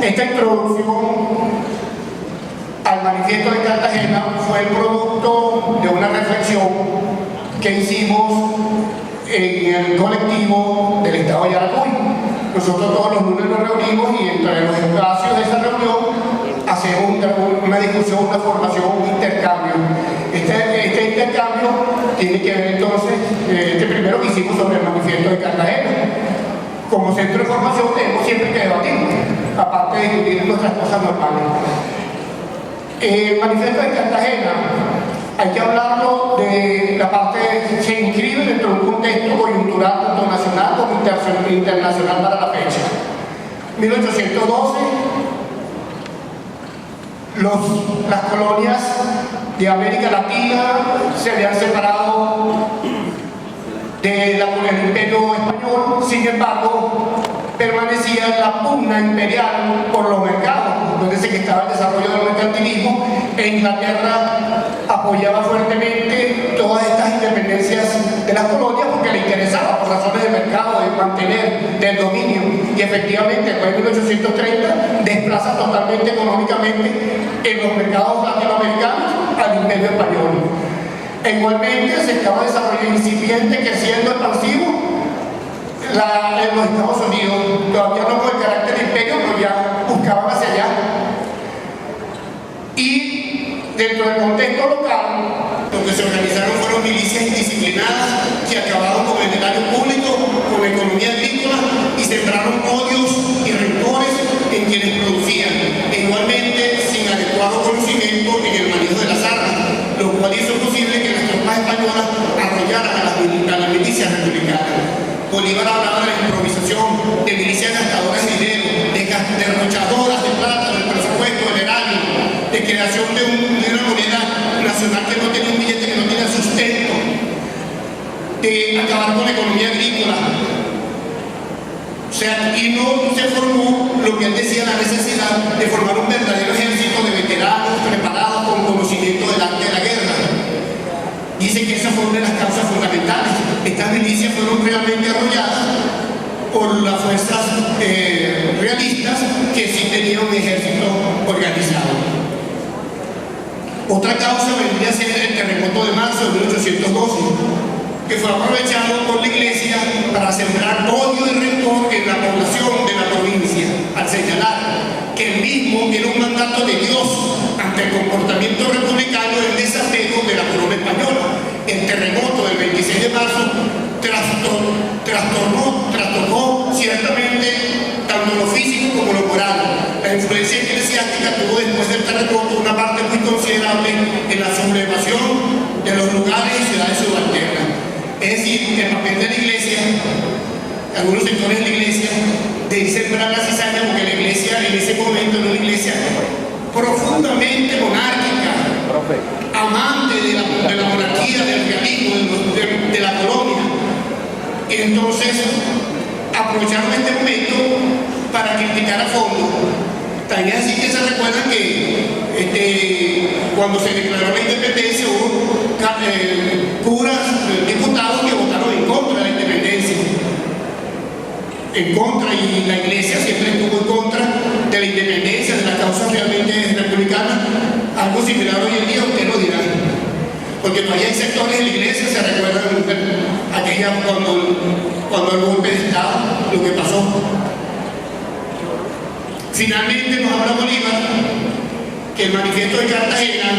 Esta introducción al manifiesto de Cartagena fue el producto de una reflexión que hicimos en el colectivo del Estado de Yaracuy. Nosotros todos los lunes nos reunimos y entre los espacios de esa reunión hacemos una discusión, una formación, un intercambio. Este intercambio tiene que ver entonces, este primero que hicimos sobre el manifiesto de Cartagena. Como centro de formación tenemos siempre que debatir, aparte de discutir nuestras cosas normales. El manifiesto de Cartagena, hay que hablarlo de la parte, se inscribe dentro de un contexto coyuntural tanto nacional como internacional para la fecha. 1812, las colonias de América Latina se habían separado del Imperio Español, sin embargo, permanecía la pugna imperial por los mercados, donde se estaba el desarrollo del mercantilismo, e Inglaterra apoyaba fuertemente todas estas independencias de las colonias porque le interesaba por razones de mercado, de mantener, del dominio, y efectivamente después de 1830 desplaza totalmente económicamente en los mercados latinoamericanos al Imperio Español. E igualmente se estaba desarrollando incipiente, creciendo, expansivo en los Estados Unidos, todavía no con el carácter de imperio, pero ya buscaban hacia allá. Y dentro del contexto local, lo que se organizaron fueron milicias indisciplinadas que acabaron con el erario público, con la economía agrícola y sembraron odios y rencores en quienes producían, e igualmente sin adecuado conocimiento en el manejo de las armas, lo cual hizo posible que las tropas españolas arrollaran a las milicias republicanas. Bolívar hablaba de la improvisación, de milicias gastadoras de dinero, de derrochadoras de plata, del presupuesto, del erario, de creación de una moneda nacional que no tenía un billete, que no tenía sustento, de acabar con la economía agrícola. O sea, y no se formó lo que él decía, la necesidad de formar un verdadero ejército de veteranos preparados con conocimiento del arte de la guerra. Dice que esa fue una de las causas fundamentales. Estas milicias fueron realmente arrolladas por las fuerzas realistas que sí tenían un ejército organizado. Otra causa vendría a ser el terremoto de marzo de 1812, que fue aprovechado por la Iglesia para sembrar odio y rencor en la población de la provincia, al señalar que él mismo tiene un mandato de Dios ante el comportamiento republicano en desapego de la corona española. El terremoto del 26 de marzo trastocó ciertamente tanto lo físico como lo moral. La influencia eclesiástica tuvo después del terremoto una parte muy considerable en la sublevación de los lugares y ciudades subalternas. Es decir, el papel de la Iglesia, algunos sectores de la Iglesia, de sembrar la cizaña, porque la Iglesia en ese momento era una Iglesia profundamente monárquica, amante de la monarquía, del realismo, de la colonia. Entonces, aprovecharon este momento para criticar a fondo. También así que se recuerdan que cuando se declaró la independencia hubo curas, diputados que votaron en contra de la independencia. En contra, y la Iglesia siempre estuvo en contra de la independencia, de las causas realmente republicanas. Algo similar hoy en día, usted lo dirá. Porque todavía hay sectores de la Iglesia, se recuerdan aquella cuando el golpe de Estado, lo que pasó. Finalmente nos habla Bolívar que el manifiesto de Cartagena,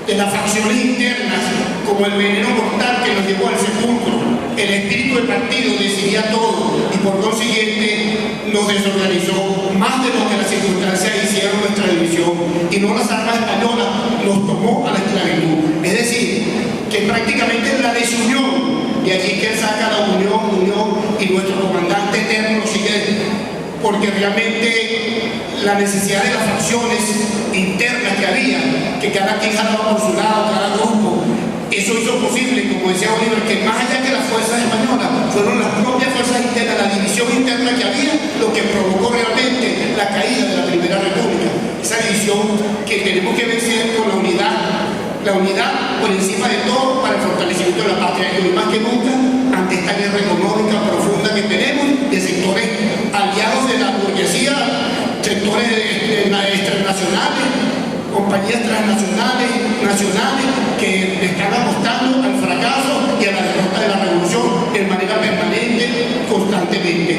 de las facciones internas, como el veneno mortal que nos llevó al sepulcro, el espíritu del partido decidía todo y por consiguiente nos desorganizó más de lo que las circunstancias hicieron nuestra división, y no las armas españolas nos tomó a la esclavitud. Es decir, que prácticamente es la desunión, y aquí que él saca la unión, y nuestro comandante eterno sigue, porque realmente la necesidad de las facciones internas que había, que cada quien jalaba por su lado, cada grupo, eso hizo posible, como decía Bolívar, que más allá que las fuerzas españolas, fueron las propias fuerzas internas, la división interna que había, lo que provocó realmente la caída de la Primera República. Esa división que tenemos que vencer con la unidad por encima de todo para el fortalecimiento de la patria, y más que nunca ante esta guerra económica profunda que tenemos de sectores aliados de la burguesía, sectores nacionales, compañías transnacionales, nacionales, que le están apostando al fracaso y a la derrota de la revolución de manera permanente, constantemente.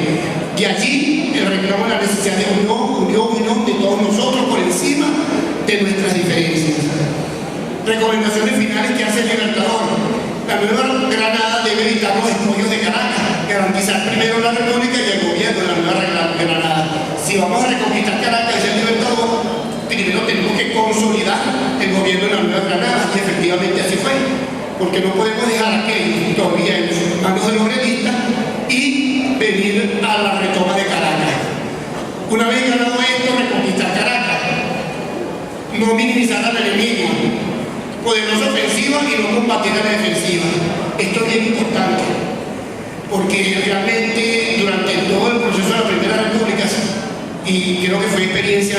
De allí el reclamo de la necesidad de unión de todos nosotros por encima de nuestras diferencias. Recomendaciones finales que hace el Libertador. La Nueva Granada debe evitar los espolios de Caracas, garantizar primero la República y el gobierno de la Nueva Granada. Si vamos a reconquistar Caracas, dice el Libertador, primero tenemos que consolidar el gobierno de la Nueva Granada, y efectivamente así fue, porque no podemos dejar aquello todavía en manos de los realistas y venir a la retoma de Caracas. Una vez ganado esto, reconquistar Caracas, no minimizar al enemigo, poderosa ofensiva y no combatir a la defensiva. Esto es bien importante, porque realmente durante todo el proceso de la Primera República, y creo que fue experiencia,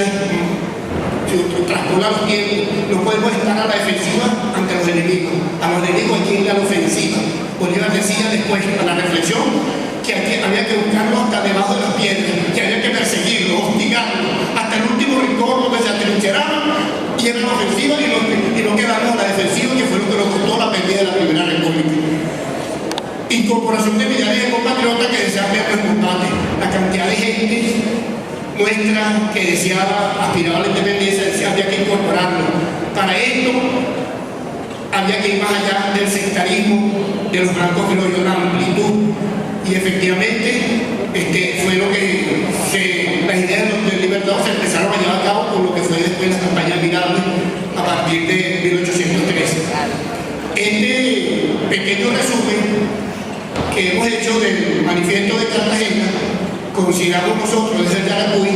traspola los tiempos, no podemos estar a la defensiva ante los enemigos. A los enemigos hay que ir a la ofensiva. Bolívar decía después, a la reflexión, que había que buscarlo hasta debajo de las piedras, que había que perseguirlo, hostigarlo, hasta el último rincón donde se atrincheraban, y era la ofensiva y no quedamos a la defensiva, que fue lo que nos costó la pérdida de la Primera República. Incorporación de millares de compatriotas que desean ver el combate. La cantidad de gente nuestra que deseaba, aspiraba a la independencia, decía había que incorporarlo. Para esto había que ir más allá del sectarismo de los blancos que lo dio la amplitud, y efectivamente fue lo que las ideas del Libertador se empezaron a llevar a cabo con lo que fue después la campaña Mirable a partir de 1813. Este pequeño resumen que hemos hecho del manifiesto de Cartagena, consideramos nosotros desde el Yaracuy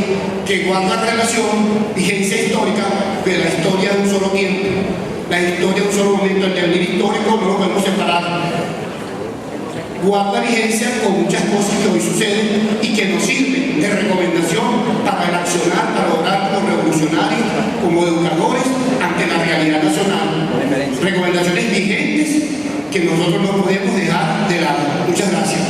que guarda relación, vigencia histórica de la historia de un solo tiempo, la historia de un solo momento. El devenir histórico no lo podemos separar. Guarda vigencia con muchas cosas que hoy suceden y que nos sirven de recomendación para el accionar, para obrar como revolucionarios, como educadores ante la realidad nacional. Recomendaciones vigentes que nosotros no podemos dejar de lado. Muchas gracias.